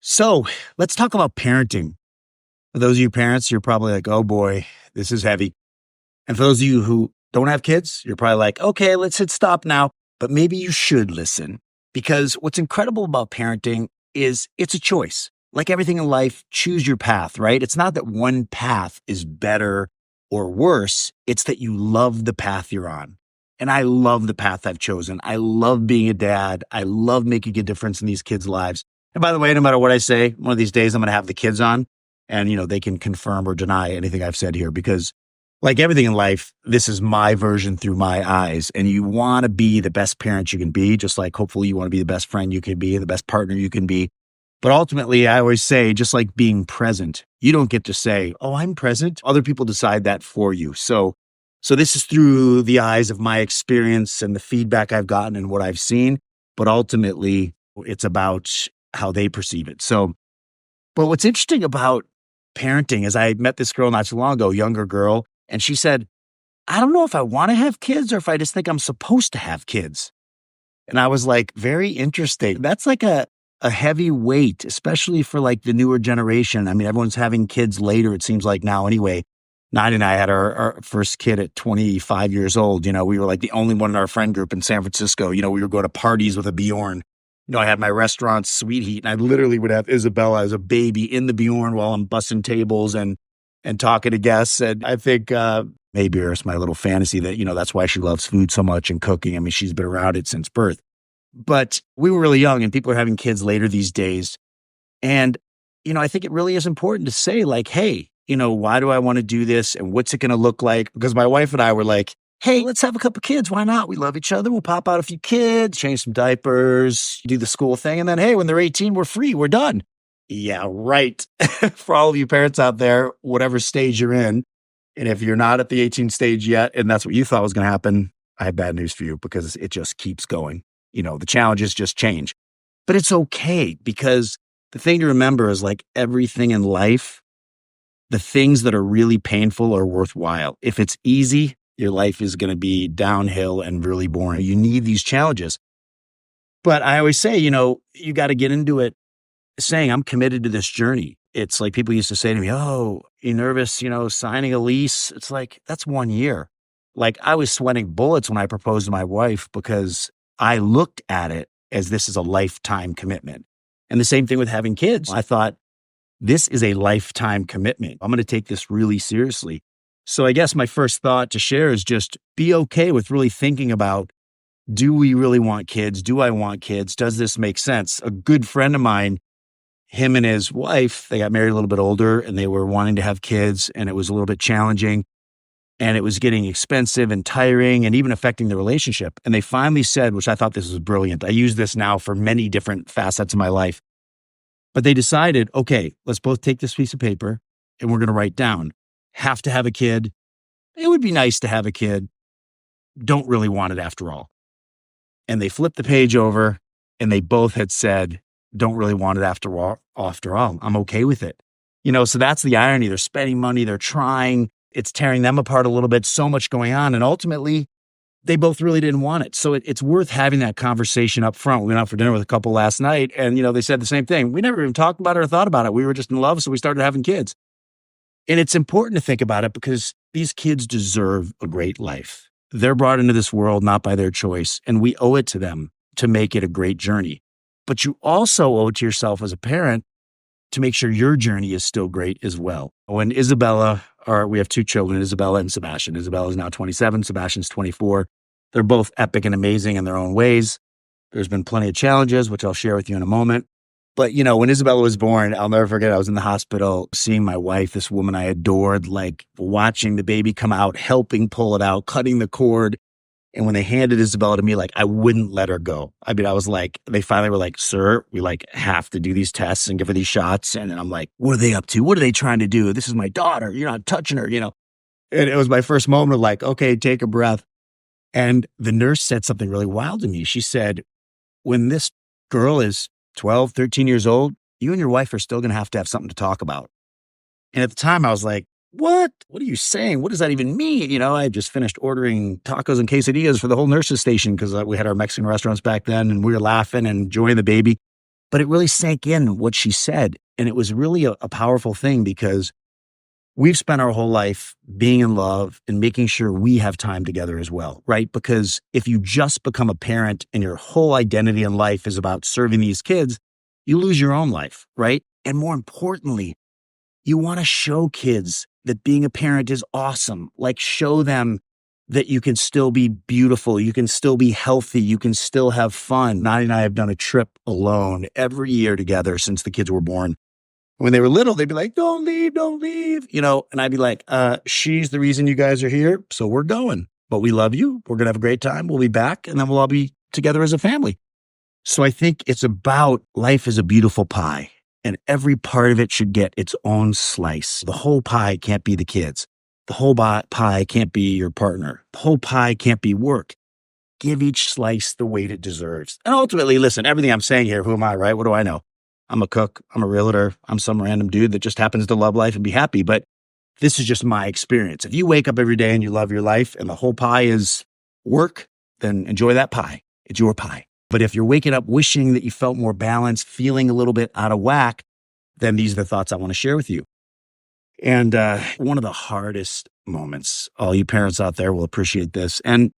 So let's talk about parenting. For those of you parents, you're probably like, oh boy, this is heavy. And for those of you who don't have kids, you're probably like, okay, let's hit stop now. But maybe you should listen because what's incredible about parenting is it's a choice. Like everything in life, choose your path, right? It's not that one path is better or worse. It's that you love the path you're on. And I love the path I've chosen. I love being a dad. I love making a difference in these kids' lives. And by the way, no matter what I say, one of these days I'm going to have the kids on and, they can confirm or deny anything I've said here because like everything in life, this is my version through my eyes. And you want to be the best parent you can be, just like hopefully you want to be the best friend you can be, the best partner you can be. But ultimately, I always say, just like being present, you don't get to say, oh, I'm present. Other people decide that for you. So this is through the eyes of my experience and the feedback I've gotten and what I've seen. But ultimately, it's about how they perceive it. But what's interesting about parenting is I met this girl not too long ago, younger girl, and she said, I don't know if I want to have kids or if I just think I'm supposed to have kids. And I was like, very interesting. That's like a heavy weight, especially for like the newer generation. I mean, everyone's having kids later, it seems like now anyway. Nadia and I had our first kid at 25 years old. We were like the only one in our friend group in San Francisco. We would go to parties with a Bjorn. I had my restaurant, Sweet Heat, and I literally would have Isabella as a baby in the Bjorn while I'm bussing tables and talking to guests. And I think maybe it's my little fantasy that, that's why she loves food so much and cooking. I mean, she's been around it since birth. But we were really young and people are having kids later these days. And, I think it really is important to say like, hey, why do I want to do this? And what's it going to look like? Because my wife and I were like, hey, let's have a couple kids. Why not? We love each other. We'll pop out a few kids, change some diapers, do the school thing. And then, hey, when they're 18, we're free. We're done. Yeah, right. For all of you parents out there, whatever stage you're in, and if you're not at the 18 stage yet, and that's what you thought was going to happen, I have bad news for you because it just keeps going. The challenges just change. But it's okay because the thing to remember is like everything in life, the things that are really painful are worthwhile. If it's easy, your life is going to be downhill and really boring. You need these challenges. But I always say, you got to get into it saying, I'm committed to this journey. It's like people used to say to me, oh, you nervous, signing a lease? It's like, that's 1 year. Like I was sweating bullets when I proposed to my wife because I looked at it as this is a lifetime commitment. And the same thing with having kids. I thought, this is a lifetime commitment. I'm going to take this really seriously. So I guess my first thought to share is just be okay with really thinking about, do we really want kids? Do I want kids? Does this make sense? A good friend of mine, him and his wife, they got married a little bit older and they were wanting to have kids and it was a little bit challenging and it was getting expensive and tiring and even affecting the relationship. And they finally said, which I thought this was brilliant. I use this now for many different facets of my life, but they decided, okay, let's both take this piece of paper and we're going to write down, have to have a kid. It would be nice to have a kid. Don't really want it after all. And they flipped the page over and they both had said, don't really want it after all. I'm okay with it. So that's the irony. They're spending money. They're trying. It's tearing them apart a little bit. So much going on. And ultimately, they both really didn't want it. So it's worth having that conversation up front. We went out for dinner with a couple last night and, they said the same thing. We never even talked about it or thought about it. We were just in love. So we started having kids. And it's important to think about it because these kids deserve a great life. They're brought into this world not by their choice, and we owe it to them to make it a great journey. But you also owe it to yourself as a parent to make sure your journey is still great as well. When we have two children, Isabella and Sebastian. Isabella is now 27, Sebastian's 24. They're both epic and amazing in their own ways. There's been plenty of challenges, which I'll share with you in a moment. But, when Isabella was born, I'll never forget, I was in the hospital seeing my wife, this woman I adored, like watching the baby come out, helping pull it out, cutting the cord. And when they handed Isabella to me, like I wouldn't let her go. I mean, I was like, they finally were like, sir, we have to do these tests and give her these shots. And then I'm like, what are they up to? What are they trying to do? This is my daughter. You're not touching her, And it was my first moment of like, okay, take a breath. And the nurse said something really wild to me. She said, when this girl is 12, 13 years old, you and your wife are still going to have something to talk about. And at the time I was like, what? What are you saying? What does that even mean? I had just finished ordering tacos and quesadillas for the whole nurses station because we had our Mexican restaurants back then and we were laughing and enjoying the baby. But it really sank in what she said. And it was really a powerful thing because we've spent our whole life being in love and making sure we have time together as well, right? Because if you just become a parent and your whole identity in life is about serving these kids, you lose your own life, right? And more importantly, you want to show kids that being a parent is awesome. Like show them that you can still be beautiful, you can still be healthy, you can still have fun. Nani and I have done a trip alone every year together since the kids were born. When they were little, they'd be like, don't leave, and I'd be like, she's the reason you guys are here. So we're going, but we love you. We're going to have a great time. We'll be back and then we'll all be together as a family. So I think it's about life is a beautiful pie and every part of it should get its own slice. The whole pie can't be the kids. The whole pie can't be your partner. The whole pie can't be work. Give each slice the weight it deserves. And ultimately, listen, everything I'm saying here, who am I, right? What do I know? I'm a cook. I'm a realtor. I'm some random dude that just happens to love life and be happy. But this is just my experience. If you wake up every day and you love your life and the whole pie is work, then enjoy that pie. It's your pie. But if you're waking up wishing that you felt more balanced, feeling a little bit out of whack, then these are the thoughts I want to share with you. And one of the hardest moments, all you parents out there will appreciate this. And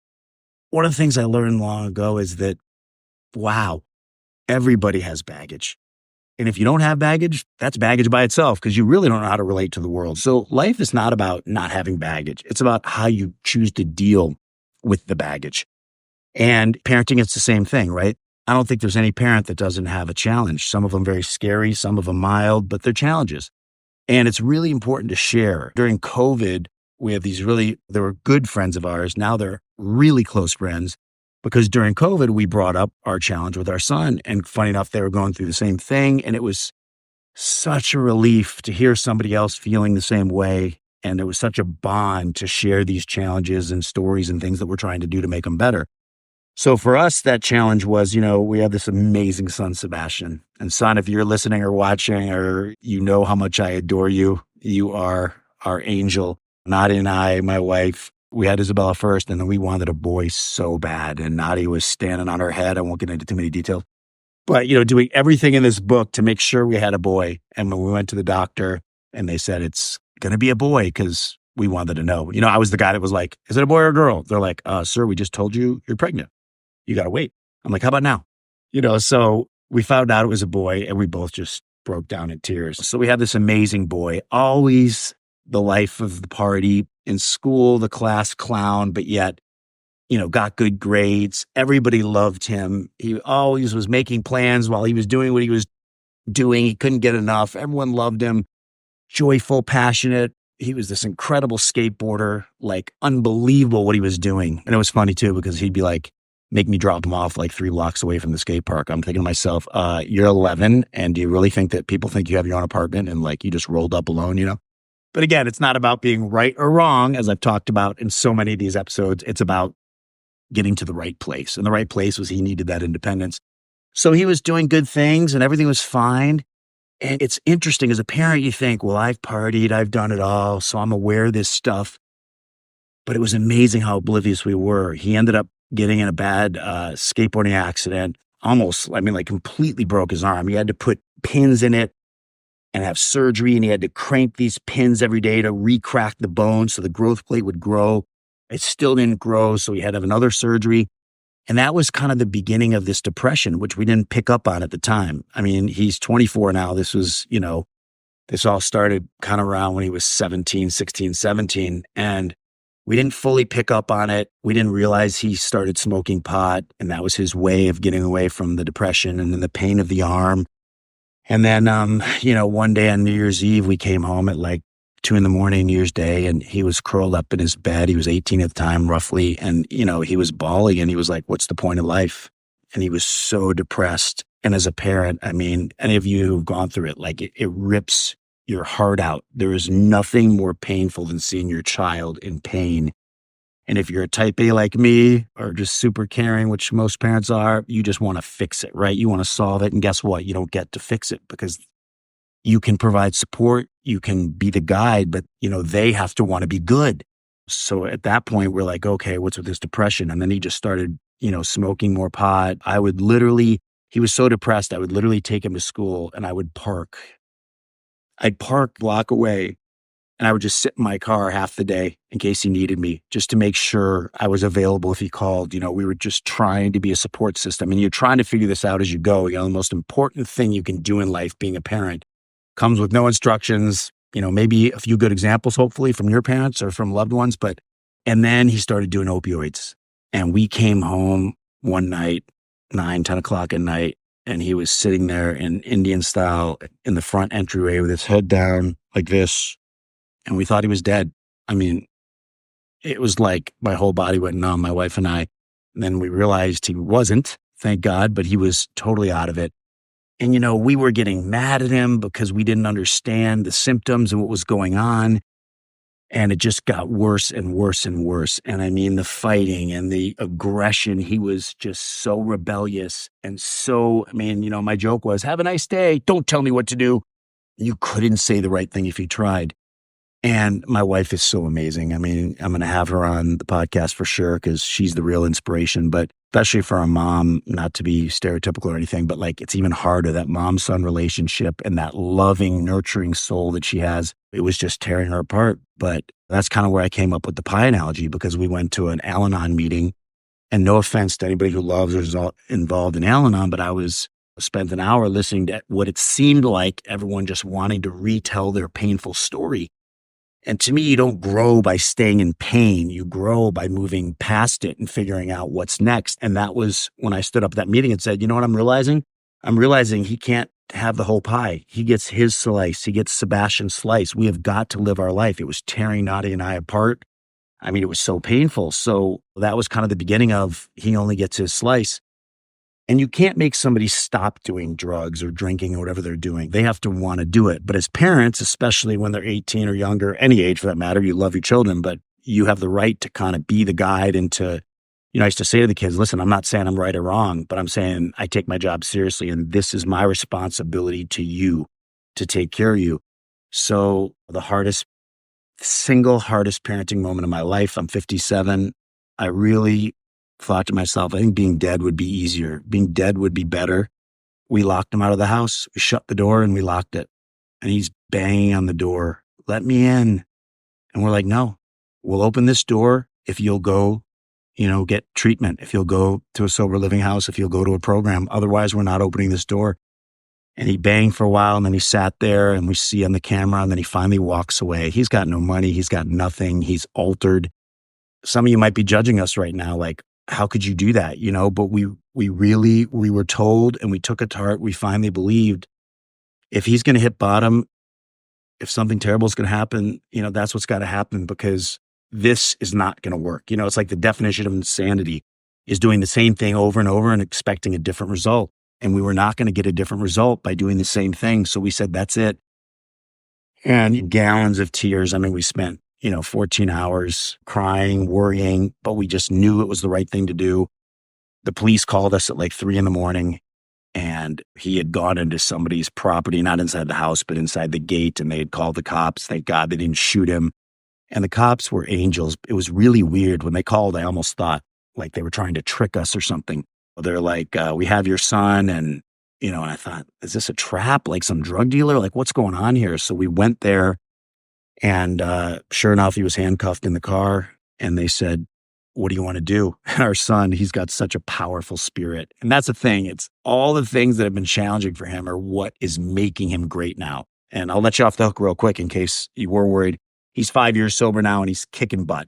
one of the things I learned long ago is that, wow, everybody has baggage. And if you don't have baggage, that's baggage by itself because you really don't know how to relate to the world. So life is not about not having baggage. It's about how you choose to deal with the baggage. And parenting, it's the same thing, right? I don't think there's any parent that doesn't have a challenge. Some of them very scary, some of them mild, but they're challenges. And it's really important to share. During COVID, we have they were good friends of ours. Now they're really close friends. Because during COVID, we brought up our challenge with our son. And funny enough, they were going through the same thing. And it was such a relief to hear somebody else feeling the same way. And it was such a bond to share these challenges and stories and things that we're trying to do to make them better. So for us, that challenge was, we have this amazing son, Sebastian. And son, if you're listening or watching or you know how much I adore you, you are our angel. Nadia and I, my wife, we had Isabella first, and then we wanted a boy so bad. And Nadia was standing on her head. I won't get into too many details. But, doing everything in this book to make sure we had a boy. And when we went to the doctor and they said, it's going to be a boy because we wanted to know. I was the guy that was like, is it a boy or a girl? They're like, sir, we just told you you're pregnant. You got to wait. I'm like, how about now? So we found out it was a boy and we both just broke down in tears. So we had this amazing boy, always the life of the party. In school, the class clown, but yet, got good grades. Everybody loved him. He always was making plans while he was doing what he was doing. He couldn't get enough. Everyone loved him. Joyful, passionate. He was this incredible skateboarder, like unbelievable what he was doing. And it was funny too, because he'd be like, make me drop him off like 3 blocks away from the skate park. I'm thinking to myself, you're 11. And do you really think that people think you have your own apartment and like you just rolled up alone, But again, it's not about being right or wrong, as I've talked about in so many of these episodes. It's about getting to the right place. And the right place was he needed that independence. So he was doing good things and everything was fine. And it's interesting as a parent, you think, well, I've partied, I've done it all, so I'm aware of this stuff. But it was amazing how oblivious we were. He ended up getting in a bad skateboarding accident, completely broke his arm. He had to put pins in it and have surgery, and he had to crank these pins every day to re-crack the bone so the growth plate would grow. It still didn't grow, so he had to have another surgery. And that was kind of the beginning of this depression, which we didn't pick up on at the time. I mean, he's 24 now. This was, this all started kind of around when he was 16, 17. And we didn't fully pick up on it. We didn't realize he started smoking pot, and that was his way of getting away from the depression and then the pain of the arm. And then, one day on New Year's Eve, we came home at like 2 a.m, New Year's Day, and he was curled up in his bed. He was 18 at the time, roughly. And, he was bawling and he was like, what's the point of life? And he was so depressed. And as a parent, I mean, any of you who've gone through it, like it rips your heart out. There is nothing more painful than seeing your child in pain. And if you're a type A like me or just super caring, which most parents are, you just want to fix it, right? You want to solve it. And guess what? You don't get to fix it because you can provide support. You can be the guide, but they have to want to be good. So at that point, we're like, okay, what's with this depression? And then he just started, smoking more pot. I would literally He was so depressed, I would literally take him to school and I would park. I'd park a block away and I would just sit in my car half the day in case he needed me, just to make sure I was available if he called. We were just trying to be a support system. And you're trying to figure this out as you go. The most important thing you can do in life, being a parent, comes with no instructions, maybe a few good examples, hopefully from your parents or from loved ones. And then he started doing opioids. And we came home one night, 9, 10 o'clock at night, and he was sitting there in Indian style in the front entryway with his head down like this. And we thought he was dead. I mean, it was like my whole body went numb, my wife and I. And then we realized he wasn't, thank God, but he was totally out of it. And, we were getting mad at him because we didn't understand the symptoms and what was going on. And it just got worse and worse and worse. And I mean, the fighting and the aggression, he was just so rebellious. And my joke was, have a nice day. Don't tell me what to do. You couldn't say the right thing if you tried. And my wife is so amazing. I mean, I'm going to have her on the podcast for sure because she's the real inspiration, but especially for a mom, not to be stereotypical or anything, but it's even harder, that mom-son relationship and that loving, nurturing soul that she has. It was just tearing her apart. But that's kind of where I came up with the pie analogy, because we went to an Al-Anon meeting, and no offense to anybody who loves or is involved in Al-Anon, but I spent an hour listening to what it seemed like everyone just wanting to retell their painful story. And to me, you don't grow by staying in pain. You grow by moving past it and figuring out what's next. And that was when I stood up at that meeting and said, you know what I'm realizing? I'm realizing he can't have the whole pie. He gets his slice. He gets Sebastian's slice. We have got to live our life. It was tearing Nadia and I apart. I mean, it was so painful. So that was kind of the beginning of he only gets his slice. And you can't make somebody stop doing drugs or drinking or whatever they're doing. They have to want to do it. But as parents, especially when they're 18 or younger, any age for that matter, you love your children, but you have the right to kind of be the guide and to, I used to say to the kids, listen, I'm not saying I'm right or wrong, but I'm saying I take my job seriously and this is my responsibility to you to take care of you. So the single hardest parenting moment of my life, I'm 57. I really thought to myself, I think being dead would be easier. Being dead would be better. We locked him out of the house. We shut the door and we locked it. And he's banging on the door. Let me in. And we're like, no, we'll open this door if you'll go, get treatment, if you'll go to a sober living house, if you'll go to a program. Otherwise, we're not opening this door. And he banged for a while and then he sat there and we see on the camera and then he finally walks away. He's got no money. He's got nothing. He's altered. Some of you might be judging us right now, like, how could you do that? But we were told and we took it to heart. We finally believed if he's going to hit bottom, if something terrible is going to happen, that's what's got to happen, because this is not going to work. It's like the definition of insanity is doing the same thing over and over and expecting a different result. And we were not going to get a different result by doing the same thing. So we said, that's it. And gallons of tears. I mean, we spent 14 hours crying, worrying, but we just knew it was the right thing to do. The police called us at like 3 a.m. and he had gone into somebody's property, not inside the house, but inside the gate. And they had called the cops. Thank God they didn't shoot him. And the cops were angels. It was really weird. When they called, I almost thought like they were trying to trick us or something. They're like, we have your son. And, and I thought, is this a trap? Like some drug dealer? Like what's going on here? So we went there. And sure enough, he was handcuffed in the car and they said, what do you want to do? And our son, he's got such a powerful spirit. And that's the thing. It's all the things that have been challenging for him are what is making him great now. And I'll let you off the hook real quick in case you were worried. He's 5 years sober now and he's kicking butt.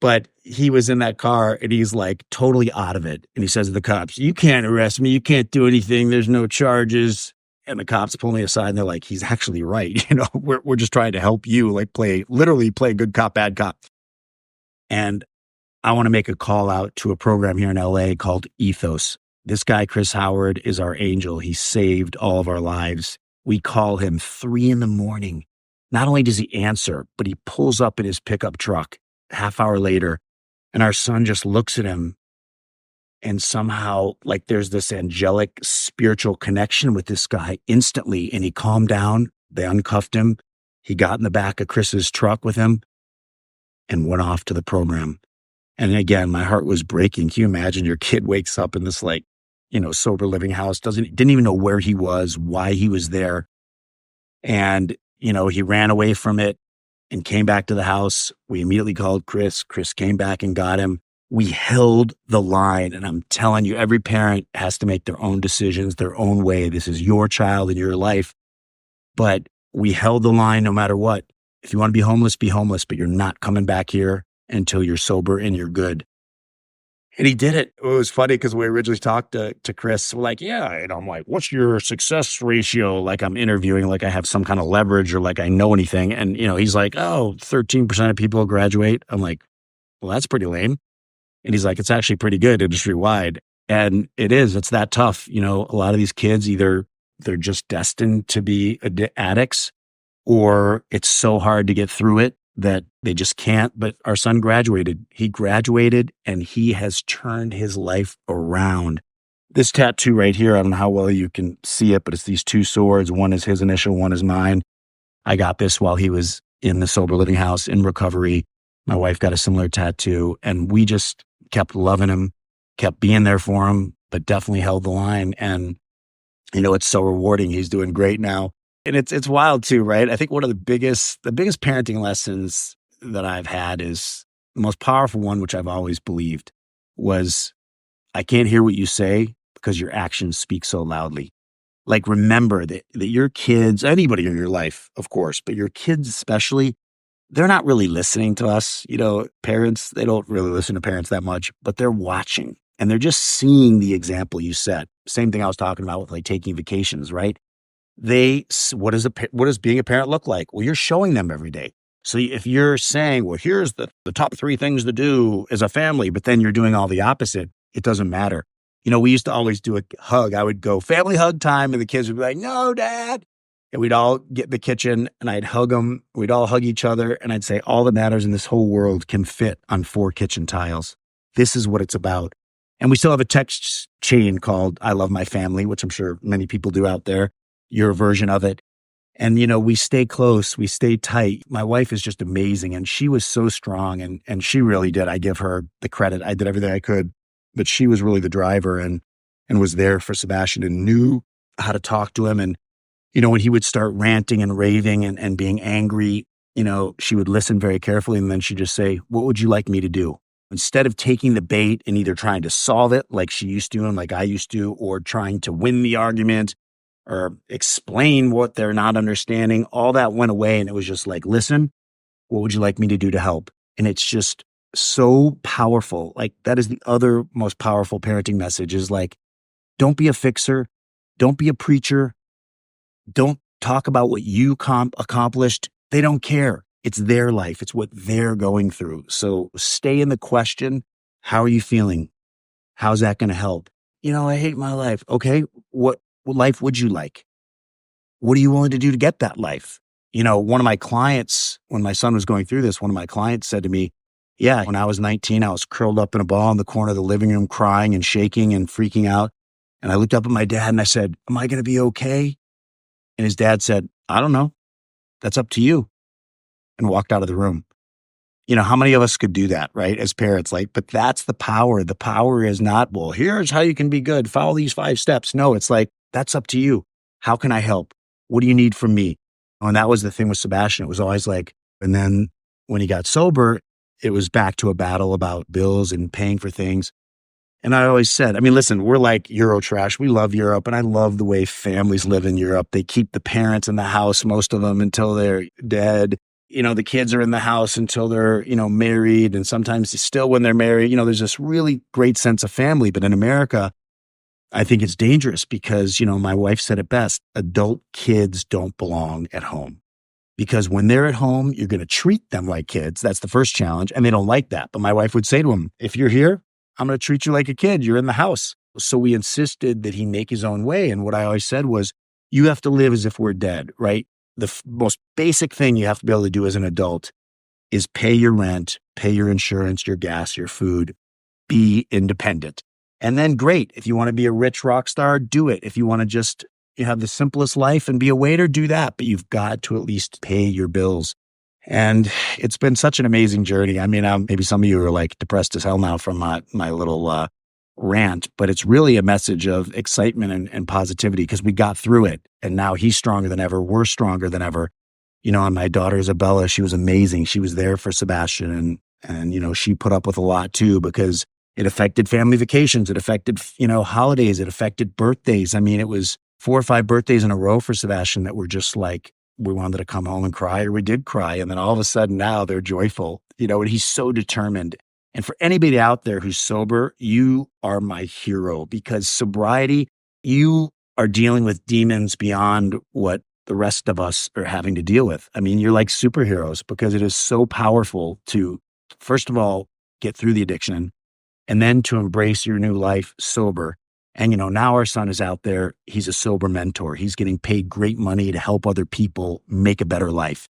But he was in that car and he's like totally out of it. And he says to the cops, you can't arrest me. You can't do anything. There's no charges. And the cops pull me aside and they're like, he's actually right. We're just trying to help you, like literally play good cop, bad cop. And I want to make a call out to a program here in LA called Ethos. This guy, Chris Howard, is our angel. He saved all of our lives. We call him 3 a.m. Not only does he answer, but he pulls up in his pickup truck half hour later. And our son just looks at him. And somehow, like there's this angelic spiritual connection with this guy instantly. And he calmed down. They uncuffed him. He got in the back of Chris's truck with him and went off to the program. And again, my heart was breaking. Can you imagine your kid wakes up in this sober living house, didn't even know where he was, why he was there. And, he ran away from it and came back to the house. We immediately called Chris. Chris came back and got him. We held the line. And I'm telling you, every parent has to make their own decisions, their own way. This is your child in your life. But we held the line no matter what. If you want to be homeless, but you're not coming back here until you're sober and you're good. And he did it. It was funny because we originally talked to Chris. We're like, yeah. And I'm like, what's your success ratio? Like I'm interviewing, like I have some kind of leverage or like I know anything. And, he's like, 13% of people graduate. I'm like, well, that's pretty lame. And he's like, it's actually pretty good industry wide. And it is. It's that tough. A lot of these kids, either they're just destined to be addicts or it's so hard to get through it that they just can't. But our son graduated. He graduated and he has turned his life around. This tattoo right here, I don't know how well you can see it, but it's these two swords. One is his initial, one is mine. I got this while he was in the sober living house in recovery. My wife got a similar tattoo and we just kept loving him, kept being there for him, but definitely held the line. And, it's so rewarding. He's doing great now. And it's wild too, right? I think one of the biggest parenting lessons that I've had is the most powerful one, which I've always believed was I can't hear what you say because your actions speak so loudly. Like remember that your kids, anybody in your life, of course, but your kids especially, they're not really listening to us. Parents, they don't really listen to parents that much, but they're watching and they're just seeing the example you set. Same thing I was talking about with like taking vacations, right? What does being a parent look like? Well, you're showing them every day. So if you're saying, well, here's the top 3 things to do as a family, but then you're doing all the opposite, it doesn't matter. We used to always do a hug. I would go family hug time and the kids would be like, no, dad. And we'd all get in the kitchen and I'd hug them. We'd all hug each other. And I'd say, all that matters in this whole world can fit on 4 kitchen tiles. This is what it's about. And we still have a text chain called I Love My Family, which I'm sure many people do out there. Your version of it. And, we stay close, we stay tight. My wife is just amazing. And she was so strong and she really did. I give her the credit. I did everything I could, but she was really the driver and was there for Sebastian and knew how to talk to him. And, when he would start ranting and raving and being angry, she would listen very carefully. And then she'd just say, what would you like me to do? Instead of taking the bait and either trying to solve it like she used to and like I used to, or trying to win the argument, or explain what they're not understanding, all that went away. And it was just like, listen, what would you like me to do to help? And it's just so powerful. Like that is the other most powerful parenting message is like, don't be a fixer. Don't be a preacher. Don't talk about what you accomplished. They don't care. It's their life. It's what they're going through. So stay in the question. How are you feeling? How's that going to help? I hate my life. Okay. What life would you like? What are you willing to do to get that life? One of my clients, when my son was going through this, one of my clients said to me, yeah, when I was 19, I was curled up in a ball in the corner of the living room, crying and shaking and freaking out. And I looked up at my dad and I said, am I going to be okay? And his dad said, I don't know. That's up to you. And walked out of the room. How many of us could do that, right? As parents, but that's the power. The power is not, well, here's how you can be good. Follow these 5 steps. No, it's like, that's up to you. How can I help? What do you need from me? And that was the thing with Sebastian. It was always like, and then when he got sober, it was back to a battle about bills and paying for things. And I always said, listen, we're like Euro trash. We love Europe. And I love the way families live in Europe. They keep the parents in the house, most of them, until they're dead. The kids are in the house until they're, married. And sometimes still when they're married, there's this really great sense of family. But in America, I think it's dangerous because, my wife said it best. Adult kids don't belong at home. Because when they're at home, you're going to treat them like kids. That's the first challenge. And they don't like that. But my wife would say to him, if you're here, I'm going to treat you like a kid. You're in the house. So we insisted that he make his own way. And what I always said was, you have to live as if we're dead, right? The most basic thing you have to be able to do as an adult is pay your rent, pay your insurance, your gas, your food, be independent. And then great. If you want to be a rich rock star, do it. If you want to just have the simplest life and be a waiter, do that. But you've got to at least pay your bills. And it's been such an amazing journey. Maybe some of you are like depressed as hell now from my little rant, but it's really a message of excitement and positivity because we got through it. And now he's stronger than ever. We're stronger than ever. And my daughter Isabella, she was amazing. She was there for Sebastian and she put up with a lot too because it affected family vacations. It affected, holidays. It affected birthdays. I mean, it was 4 or 5 birthdays in a row for Sebastian that were just like, we wanted to come home and cry, or we did cry. And then all of a sudden now they're joyful, and he's so determined. And for anybody out there who's sober, you are my hero because sobriety, you are dealing with demons beyond what the rest of us are having to deal with. I mean, you're like superheroes because it is so powerful to, first of all, get through the addiction and then to embrace your new life sober. And, now our son is out there. He's a sober mentor. He's getting paid great money to help other people make a better life.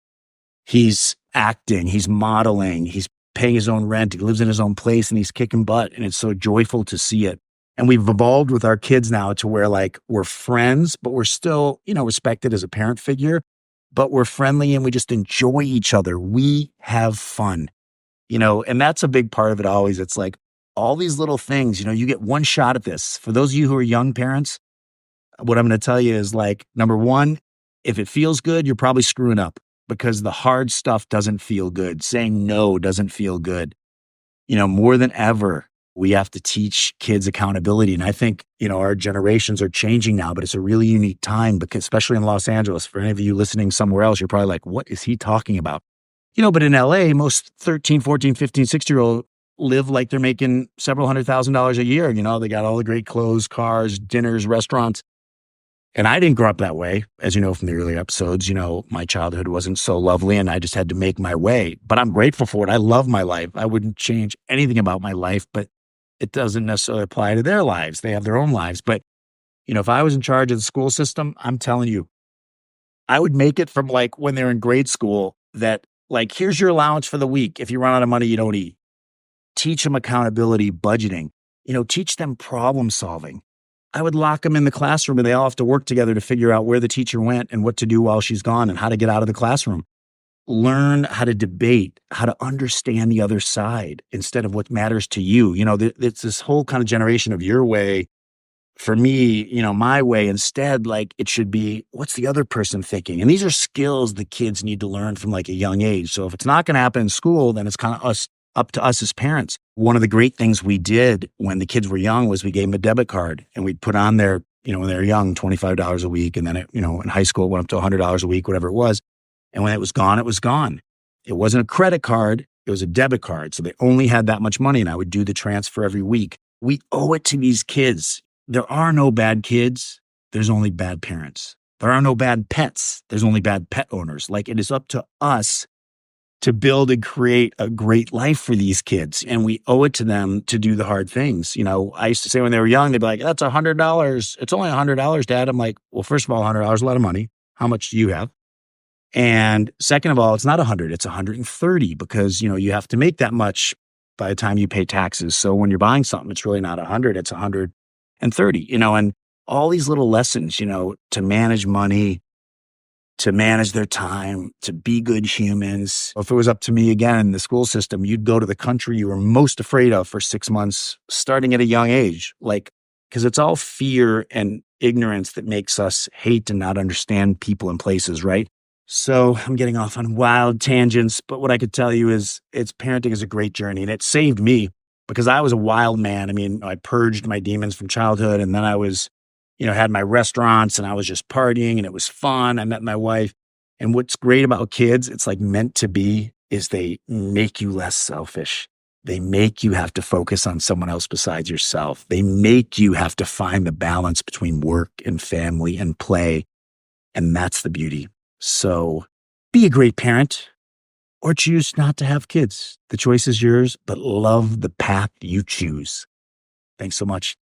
He's acting, he's modeling, he's paying his own rent. He lives in his own place and he's kicking butt. And it's so joyful to see it. And we've evolved with our kids now to where like we're friends, but we're still, respected as a parent figure, but we're friendly and we just enjoy each other. We have fun, and that's a big part of it always. It's like all these little things, you get one shot at this. For those of you who are young parents, what I'm going to tell you is like, number one, if it feels good, you're probably screwing up because the hard stuff doesn't feel good. Saying no doesn't feel good. More than ever, we have to teach kids accountability. And I think, our generations are changing now, but it's a really unique time because especially in Los Angeles, for any of you listening somewhere else, you're probably like, what is he talking about? But in LA, most 13, 14, 15, 16-year-old live like they're making several $100,000 a year. They got all the great clothes, cars, dinners, restaurants. And I didn't grow up that way. As you know from the earlier episodes, my childhood wasn't so lovely and I just had to make my way. But I'm grateful for it. I love my life. I wouldn't change anything about my life, but it doesn't necessarily apply to their lives. They have their own lives. But, if I was in charge of the school system, I'm telling you, I would make it from like when they're in grade school that like, here's your allowance for the week. If you run out of money, you don't eat. Teach them accountability, budgeting, teach them problem solving. I would lock them in the classroom and they all have to work together to figure out where the teacher went and what to do while she's gone and how to get out of the classroom. Learn how to debate, how to understand the other side instead of what matters to you. It's this whole kind of generation of your way. For me, my way instead, like it should be, what's the other person thinking? And these are skills the kids need to learn from like a young age. So if it's not going to happen in school, then it's kind of up to us as parents. One of the great things we did when the kids were young was we gave them a debit card and we'd put on their, when they were young, $25 a week. And then, in high school, it went up to $100 a week, whatever it was. And when it was gone, it was gone. It wasn't a credit card. It was a debit card. So they only had that much money and I would do the transfer every week. We owe it to these kids. There are no bad kids. There's only bad parents. There are no bad pets. There's only bad pet owners. Like it is up to us to build and create a great life for these kids. And we owe it to them to do the hard things. I used to say when they were young, they'd be like, that's $100. It's only $100, Dad. I'm like, well, first of all, $100 is a lot of money. How much do you have? And second of all, it's not 100, it's 130 because, you have to make that much by the time you pay taxes. So when you're buying something, it's really not 100, it's 130, and all these little lessons, to manage money, to manage their time, to be good humans. If it was up to me again in the school system, you'd go to the country you were most afraid of for 6 months, starting at a young age, because it's all fear and ignorance that makes us hate and not understand people and places, right? So I'm getting off on wild tangents, but what I could tell you is parenting is a great journey and it saved me because I was a wild man. I mean, I purged my demons from childhood and then I was, had my restaurants and I was just partying and it was fun. I met my wife. And what's great about kids, it's like meant to be, is they make you less selfish. They make you have to focus on someone else besides yourself. They make you have to find the balance between work and family and play. And that's the beauty. So be a great parent or choose not to have kids. The choice is yours, but love the path you choose. Thanks so much.